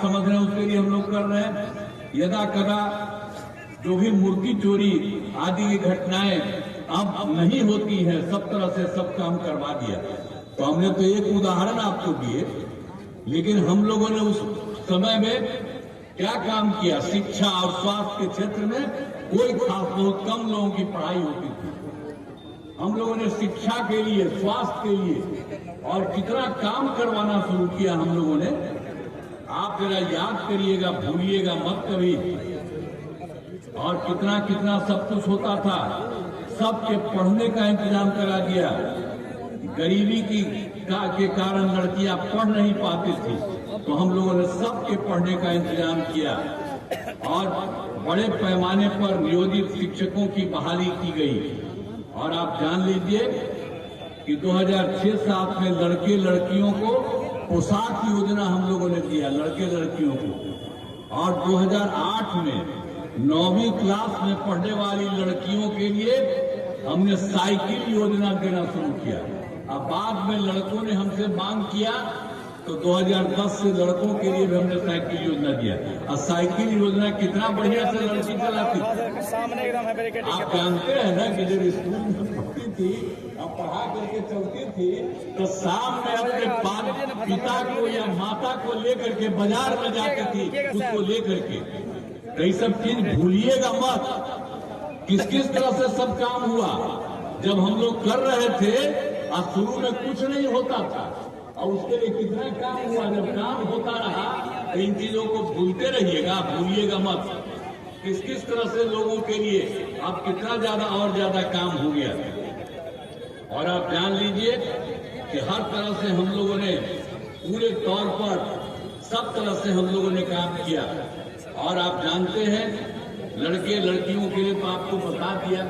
समझ रहे हैं उसके लिए हम लोग कर रहे हैं। यदा कदा जो भी मूर्ति चोरी आदि की घटनाएं अब नहीं होती है, सब तरह से सब काम करवा दिया। तो हमने तो एक उदाहरण आपको दिए, लेकिन हम लोगों ने उस समय में क्या काम किया। शिक्षा और स्वास्थ्य के क्षेत्र में कोई खास, बहुत कम लोगों की पढ़ाई होती थी। हम लोगों ने शिक्षा के लिए, स्वास्थ्य के लिए और कितना काम करवाना शुरू किया हम लोगों ने। आप जरा याद करिएगा, भूलिएगा मत कभी। और कितना कितना सब कुछ होता था। सबके पढ़ने का इंतजाम करा दिया। गरीबी के कारण लड़कियां पढ़ नहीं पाती थी, तो हम लोगों ने सबके पढ़ने का इंतजाम किया और बड़े पैमाने पर नियोजित शिक्षकों की बहाली की गई। और आप जान लीजिए कि 2006-07 में लड़के लड़कियों को पोशाक योजना हम लोगों ने दिया, लड़के लड़कियों को। और 2008 में 9वीं क्लास में पढ़ने वाली लड़कियों के लिए हमने साइकिल योजना देना शुरू किया। अब बाद में लड़कों ने हमसे मांग किया, तो 2010 से लड़कों के लिए भी हमने साइकिल योजना दिया। और साइकिल योजना कितना बढ़िया से लड़की चलाती थी। आप जानते हैं ना कि जब स्कूल में पढ़ती थी और पढ़ा करके चलती थी, तो शाम में अपने पिता को या माता को लेकर के बाजार में जाती थी, उसको लेकर के। तो ये सब चीज भूलिएगा मत। किस किस तरह से सब काम हुआ जब हम लोग कर रहे थे। और शुरू में कुछ नहीं होता था, और उसके लिए कितना काम हुआ। जब काम होता रहा तो इन चीजों को भूलते रहिएगा, भूलिएगा मत। किस किस तरह से लोगों के लिए अब कितना ज्यादा और ज्यादा काम हो गया। और आप जान लीजिए कि हर तरह से हम लोगों ने पूरे तौर पर सब तरह से हम लोगों ने काम किया। और आप जानते हैं लड़के लड़कियों के लिए तो आपको बता दिया,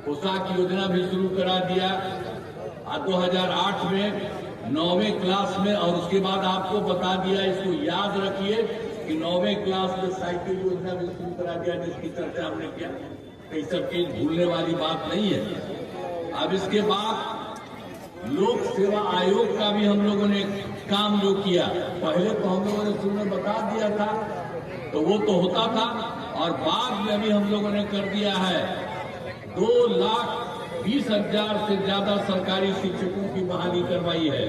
पोशाक योजना भी शुरू करा दिया। 2008 में 9वीं क्लास में, और उसके बाद आपको बता दिया, इसको याद रखिए कि 9वीं क्लास में साइकिल योजना भी शुरू करा दिया, जिसकी चर्चा हमने किया। तो ये सब चीज भूलने वाली बात नहीं है। अब इसके बाद लोक सेवा आयोग का भी हम लोगों ने काम जो किया, पहले तो हम लोगों ने शुरू में बता दिया था, तो वो तो होता था। और बाद में अभी हम लोगों ने कर दिया है 2,20,000 से ज्यादा सरकारी शिक्षकों की बहाली करवाई है।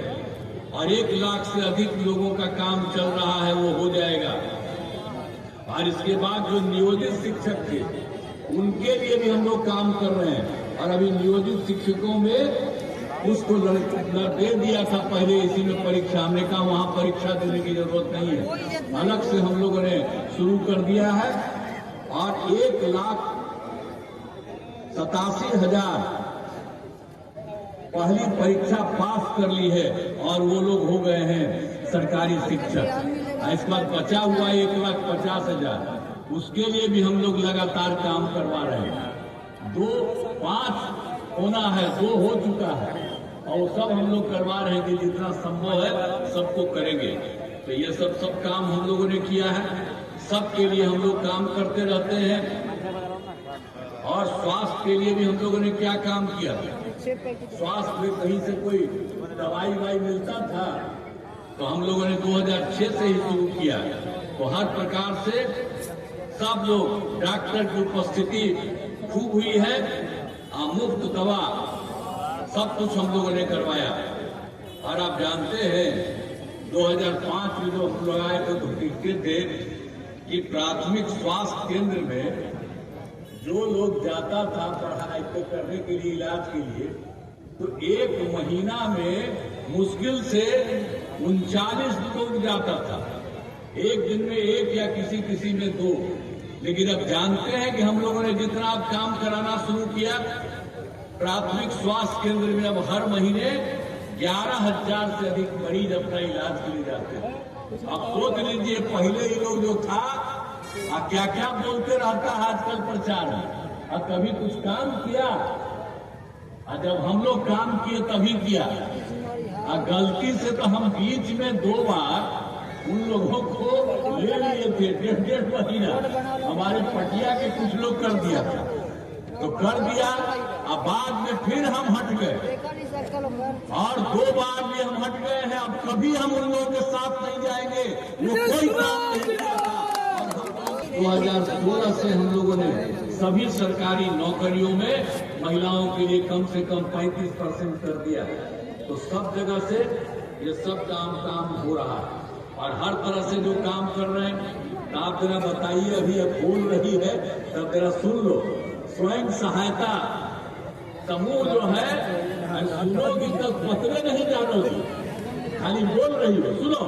और 1 लाख से अधिक लोगों का काम चल रहा है, वो हो जाएगा। और इसके बाद जो नियोजित शिक्षक थे, उनके लिए भी हम लोग काम कर रहे हैं। और अभी नियोजित शिक्षकों में उसको दे दिया था पहले, इसी में परीक्षा। हमने कहा वहां परीक्षा देने की जरूरत नहीं है, अलग से हम लोगों ने शुरू कर दिया है। और 1,87,000 पहली परीक्षा पास कर ली है, और वो लोग हो गए हैं सरकारी शिक्षक। इस बार बचा हुआ 1,50,000, उसके लिए भी हम लोग लगातार काम करवा रहे हैं। 5 होना है, 2 हो चुका है, और सब हम लोग करवा रहे हैं कि जितना संभव है सबको करेंगे। तो ये सब काम हम लोगों ने किया है। सबके लिए हम लोग काम करते रहते हैं। और स्वास्थ्य के लिए भी हम लोगों ने क्या काम किया। स्वास्थ्य में कहीं से कोई दवाई वाई मिलता था, तो हम लोगों ने 2006 से ही शुरू किया। तो हर प्रकार से सब लोग, डॉक्टर की उपस्थिति खूब हुई है, मुफ्त दवा सब कुछ हम लोगों ने करवाया। और आप जानते हैं 2005 में जो हम लोग आए थे तो देखते थे कि प्राथमिक स्वास्थ्य केंद्र में जो लोग जाता था पढ़ाई करने के लिए, इलाज के लिए, तो 1 महीना में मुश्किल से 39 लोग जाता था। एक दिन में 1 या किसी में 2। लेकिन अब जानते हैं कि हम लोगों ने जितना अब काम कराना शुरू किया, प्राथमिक स्वास्थ्य केंद्र में अब हर महीने 11,000 से अधिक मरीज अपना इलाज के लिए जाते हैं। अब सोच लीजिए पहले ये लोग जो था क्या क्या बोलते रहता है आजकल प्रचार में, और कभी कुछ काम किया। और जब हम लोग काम किए तभी किया। और गलती से तो हम बीच में 2 बार उन लोगों को ले लिए थे, 1.5 महीना हमारे पटिया के कुछ लोग कर दिया था। तो कर दिया। अब बाद में फिर हम हट गए और 2 बार भी हम हट गए हैं। अब कभी हम उन लोगों के साथ नहीं जाएंगे, वो कोई काम नहीं किया था। 2016 से हम लोगों ने सभी सरकारी नौकरियों में महिलाओं के लिए कम से कम 35% कर दिया। तो सब जगह से ये सब काम हो रहा है और हर तरह से जो काम कर रहे हैं। तो आप जरा बताइए, अभी अब बोल रही है तब जरा सुन लो। स्वयं सहायता समूह जो है, सुनोगी तो पतरे नहीं जानोगी, खाली बोल रही हो, सुनो।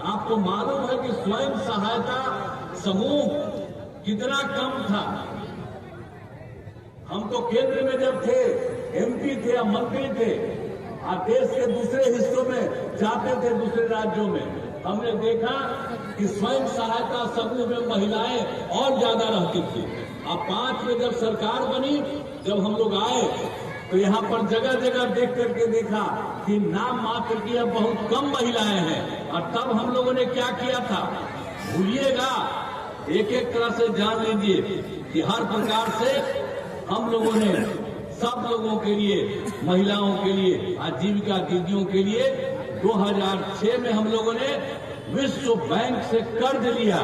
आपको मालूम है कि स्वयं सहायता समूह कितना कम था। हम तो केंद्र में जब थे, एमपी थे या मंत्री थे, आप देश के दूसरे हिस्सों में जाते थे, दूसरे राज्यों में, हमने देखा कि स्वयं सहायता समूह में महिलाएं और ज्यादा रहती थी। अब 5 में जब सरकार बनी, जब हम लोग आए तो यहाँ पर जगह जगह देख करके देखा कि नाम मात्र की अब बहुत कम महिलाएं हैं। और तब हम लोगों ने क्या किया था, भूलिएगा, एक एक तरह से जान लीजिए कि हर प्रकार से हम लोगों ने सब लोगों के लिए, महिलाओं के लिए, आजीविका दीदियों के लिए 2006 में हम लोगों ने विश्व बैंक से कर्ज लिया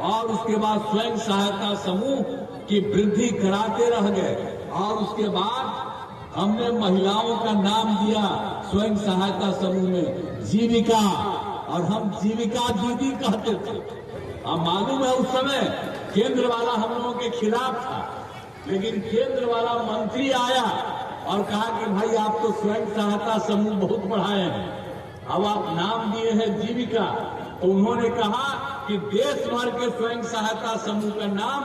और उसके बाद स्वयं सहायता समूह की वृद्धि कराते रह गए। और उसके बाद हमने महिलाओं का नाम दिया स्वयं सहायता समूह में जीविका, और हम जीविका दीदी कहते थे। अब मालूम है उस समय केंद्र वाला हम लोगों के खिलाफ था, लेकिन केंद्र वाला मंत्री आया और कहा कि भाई आप तो स्वयं सहायता समूह बहुत बढ़ाए हैं, अब आप नाम दिए हैं जीविका। तो उन्होंने कहा कि देश भर के स्वयं सहायता समूह का नाम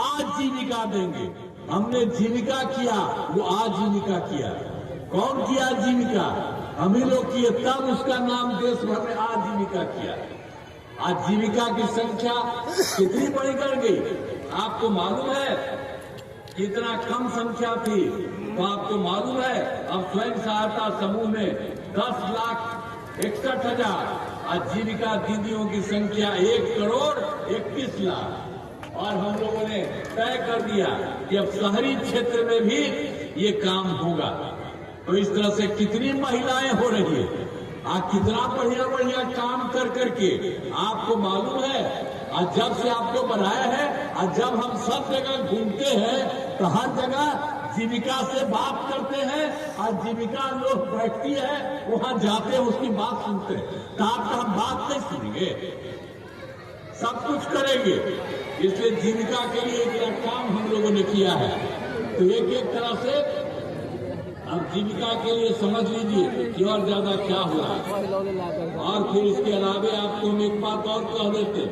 आजीविका देंगे। हमने जीविका किया, वो आजीविका किया। कौन किया जीविका? हम ही लोग किए, तब उसका नाम देश भर में आजीविका किया। आजीविका की संख्या कितनी बढ़ गई आपको मालूम है? कितना कम संख्या थी तो आपको मालूम है अब स्वयं सहायता समूह में 10,61,000, आजीविका दीदियों की संख्या 1,31,00,000। और हम लोगों ने तय कर दिया कि अब शहरी क्षेत्र में भी ये काम होगा। तो इस तरह से कितनी महिलाएं हो रही है, आप कितना बढ़िया बढ़िया काम कर करके आपको मालूम है। और जब से आपको बनाया है और जब हम सब जगह घूमते हैं तो हर जगह जीविका से बात करते हैं और जीविका लोग बैठती है, वहां जाते हैं, उसकी बात सुनते हैं। तो आपका हम बात नहीं सुनेंगे, सब कुछ करेंगे। इसलिए जीविका के लिए एक काम हम लोगों ने किया है। तो एक एक तरह से अब जीविका के लिए समझ लीजिए कि और ज्यादा क्या हो रहा है। और फिर इसके अलावे आपको हम एक बात और कह देते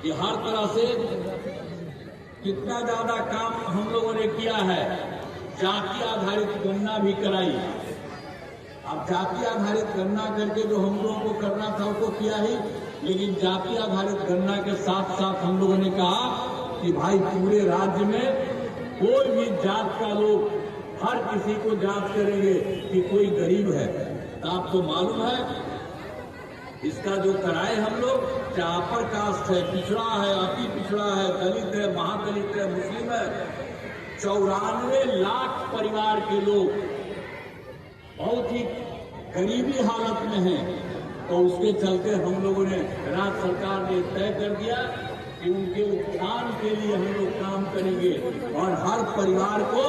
कि हर तरह से कितना ज्यादा काम हम लोगों ने किया है। जाति आधारित गणना भी कराई। अब जाति आधारित गणना करके जो हम लोगों को करना था उसको किया ही, लेकिन जाति आधारित गणना के साथ साथ हम लोगों ने कहा कि भाई पूरे राज्य में कोई भी जात का लोग, हर किसी को जांच करेंगे कि कोई गरीब है। तो आपको मालूम है इसका जो कराए हम लोग, चाहे अपर कास्ट है, पिछड़ा है, अति पिछड़ा है, दलित है, महादलित है, मुस्लिम है, 94 लाख परिवार के लोग बहुत ही गरीबी हालत में हैं। तो उसके चलते हम लोगों ने, राज्य सरकार ने तय कर दिया कि उनके उत्थान के लिए हम लोग काम करेंगे और हर परिवार को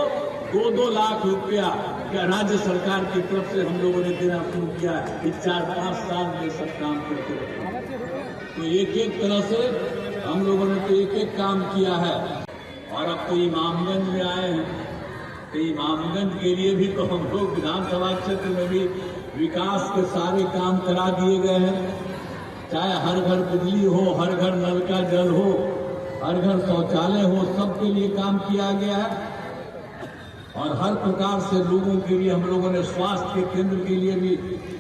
2-2 लाख रुपया राज्य सरकार की तरफ से हम लोगों ने देना शुरू किया। 4-5 साल में सब काम करते रहे। तो एक एक तरह से हम लोगों ने तो एक एक काम किया है। और अब तो इमामगंज में आए हैं, तो इमामगंज के लिए भी तो हम लोग विधानसभा क्षेत्र में भी विकास के सारे काम करा दिए गए हैं। चाहे हर घर बिजली हो, हर घर नल का जल हो, हर घर शौचालय हो, सबके लिए काम किया गया है। और हर प्रकार से लोगों के लिए हम लोगों ने स्वास्थ्य के केंद्र के लिए भी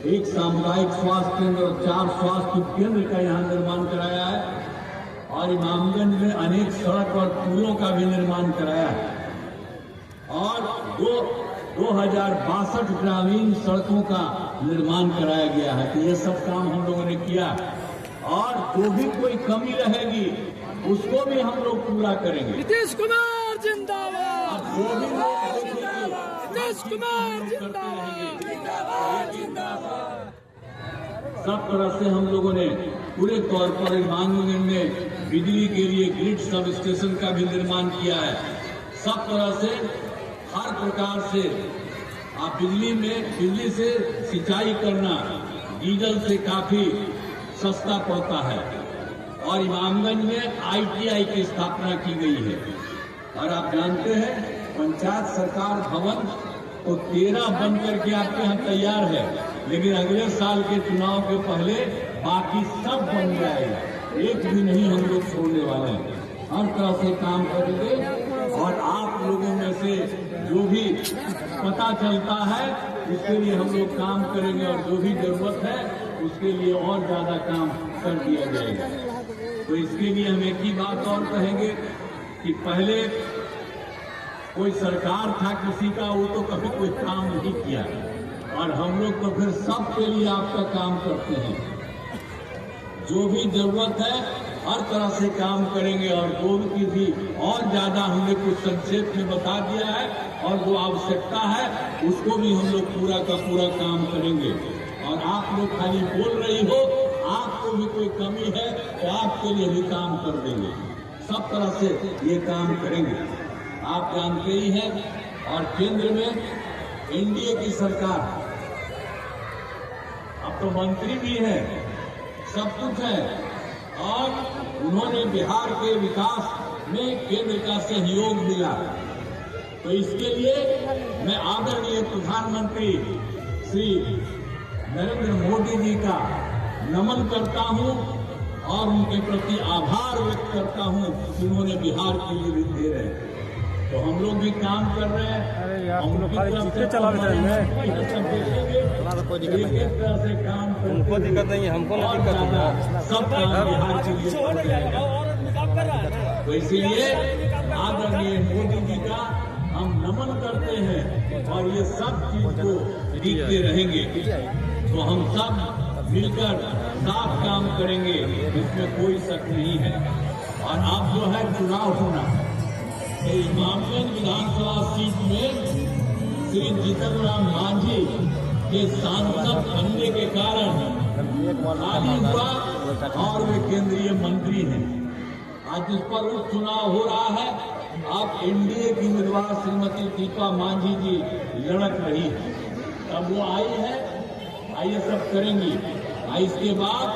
एक सामुदायिक स्वास्थ्य केंद्र और 4 स्वास्थ्य केंद्र का यहाँ निर्माण कराया है। और इमामगंज में अनेक सड़क और पुलों का भी निर्माण कराया है। और 2062 ग्रामीण सड़कों का निर्माण कराया गया है। तो ये सब काम हम लोगों ने किया। और जो भी कोई कमी रहेगी उसको भी हम लोग पूरा करेंगे। नीतीश कुमार जिंदाबाद, जो भी लोग नीतीश कुमार जिंदाबाद। सब तरह से हम लोगों ने पूरे तौर पर इमामगंज में बिजली के लिए ग्रिड सब स्टेशन का भी निर्माण किया है। सब तरह से हर प्रकार से आप बिजली से सिंचाई करना डीजल से काफी सस्ता पड़ता है। और इमामगंज में ITI की स्थापना की गई है। और आप जानते हैं पंचायत सरकार भवन तो 13 बन करके आपके यहाँ तैयार है, लेकिन अगले साल के चुनाव के पहले बाकी सब बन जाएगा। एक भी नहीं हम लोग छोड़ने वाले हैं। हर तरह से काम करेंगे और आप लोगों में से जो भी पता चलता है उसके लिए हम लोग काम करेंगे और जो भी जरूरत है उसके लिए और ज्यादा काम कर दिया जाएगा। तो इसके लिए हम एक ही बात और कहेंगे कि पहले कोई सरकार था किसी का, वो तो कभी कोई काम नहीं किया और हम लोग तो फिर सबके लिए आपका काम करते हैं। जो भी जरूरत है हर तरह से काम करेंगे और जो भी भी और ज्यादा हमने कुछ संक्षेप में बता दिया है और जो आवश्यकता है उसको भी हम लोग पूरा का पूरा काम करेंगे। और आप लोग खाली बोल रही हो, आपको भी कोई कमी है तो आपके लिए भी काम कर देंगे। सब तरह से ये काम करेंगे। आप जानते ही हैं और केंद्र में NDA की सरकार, अब तो मंत्री भी है, सब कुछ है और उन्होंने बिहार के विकास में केंद्र का सहयोग मिला। तो इसके लिए मैं आदरणीय प्रधानमंत्री श्री नरेंद्र मोदी जी का नमन करता हूं और उनके प्रति आभार व्यक्त करता हूं कि उन्होंने बिहार के लिए भी दे रहे हैं। तो हम लोग भी काम कर रहे हैं। अरे यार तुम लोग खाली चीजें चला रहे हैं, कोई दिक्कत नहीं है, उनको दिक्कत नहीं है, हमको ना दिक्कत है। सब काम बिहार के लिए हो जाएगा। तो इसीलिए आदरणीय मोदी जी का हम नमन करते हैं और ये सब चीज को देखते रहेंगे। तो हम सब मिलकर साफ काम करेंगे, इसमें कोई शक नहीं है। और अब जो है चुनाव होना, इमामगंज विधानसभा सीट में श्री जीतन राम मांझी के सांसद बनने के कारण हानि हुआ और वे केंद्रीय मंत्री हैं। आज इस पर उपचुनाव हो रहा है। अब NDA की उम्मीदवार श्रीमती दीपा मांझी जी लड़क रही है। तब वो आई है, आइए सब करेंगी। इसके बाद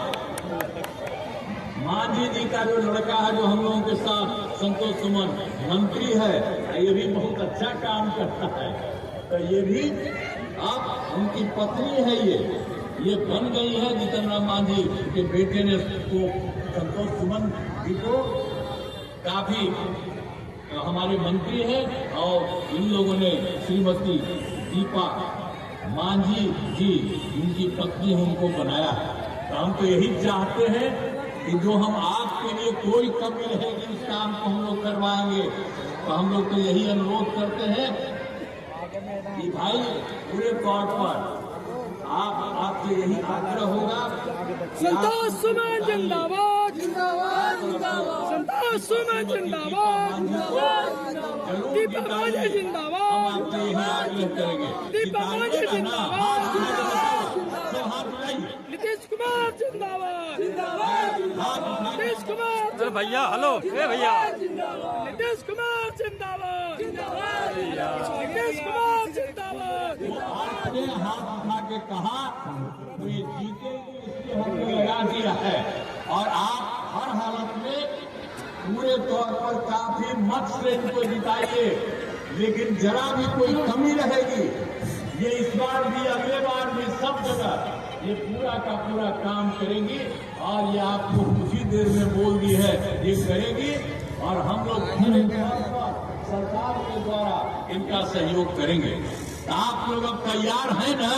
मांझी जी का जो लड़का है जो हम लोगों के साथ संतोष सुमन मंत्री है, ये भी बहुत अच्छा काम करता है। तो ये भी अब उनकी पत्नी है, ये बन गई है। जीतन राम मांझी के बेटे ने उसको संतोष सुमन जी को काफी हमारे मंत्री है और इन लोगों ने श्रीमती दीपा मांझी जी इनकी पत्नी उनको बनाया। तो हम तो यही चाहते हैं कि जो हम आपके लिए कोई कमी रहेगी इस काम को हम लोग करवाएंगे। तो हम लोग तो यही अनुरोध करते हैं कि भाई पूरे तौर पर आपसे यही आग्रह होगा। संतोष सुमन जिंदाबाद, संतोष सुमन जिंदाबाद, दीपा मांझी जिंदाबाद, आपसे यही आग्रह करेंगे। दीपा मांझी जिंदाबाद, नीतीश कुमार जिंदाबाद, नीतीश कुमार भैया हेलो, भैया नीतीश कुमार जिंदाबाद, नीतीश कुमार जिंदाबाद। आपने हाथ उठा के कहा तो ये जीते इसलिए हमने लगा दिया है और आप हर हालत में पूरे तौर पर काफी मत से इनको जिताइए। लेकिन जरा भी कोई कमी रहेगी ये इस बार भी अगले बार भी सब जगह ये पूरा का पूरा काम करेंगी। और ये आपको कुछ ही देर में बोल दी है ये करेगी और हम लोग पूरे तौर पर सरकार के द्वारा इनका सहयोग करेंगे। तो आप लोग अब तैयार हैं ना?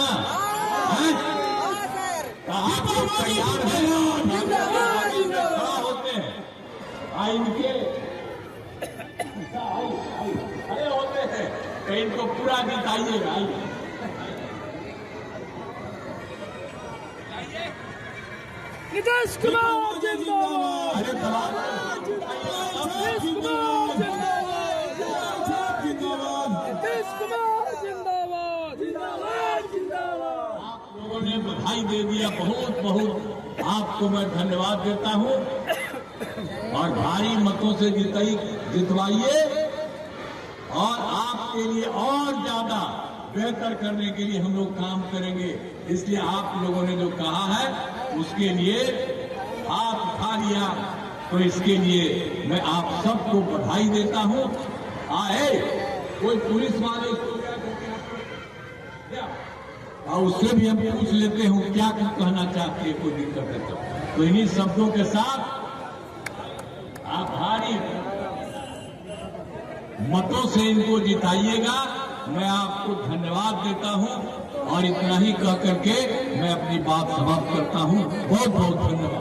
आप लोग तैयार हैं ना? होते हैं इनके खड़े होते हैं तो इनको पूरा जिताइएगा। नीतीश कुमार जिंदाबाद, अरे नीतीश कुमार जिंदाबाद। ने बधाई दे दिया, बहुत बहुत आपको मैं धन्यवाद देता हूं। और भारी मतों से जितवाइए और आपके लिए और ज्यादा बेहतर करने के लिए हम लोग काम करेंगे। इसलिए आप लोगों ने जो कहा है उसके लिए हाथ उठा लिया, तो इसके लिए मैं आप सबको बधाई देता हूं। आए कोई पुलिस वाले इसको क्या, और उससे भी हम पूछ लेते हैं क्या कहना चाहते हैं, कोई दिक्कत है तो इन्हीं शब्दों के साथ आप भारी मतों से इनको जिताइएगा। मैं आपको धन्यवाद देता हूं और इतना ही कह करके मैं अपनी बात समाप्त करता हूं। बहुत बहुत धन्यवाद।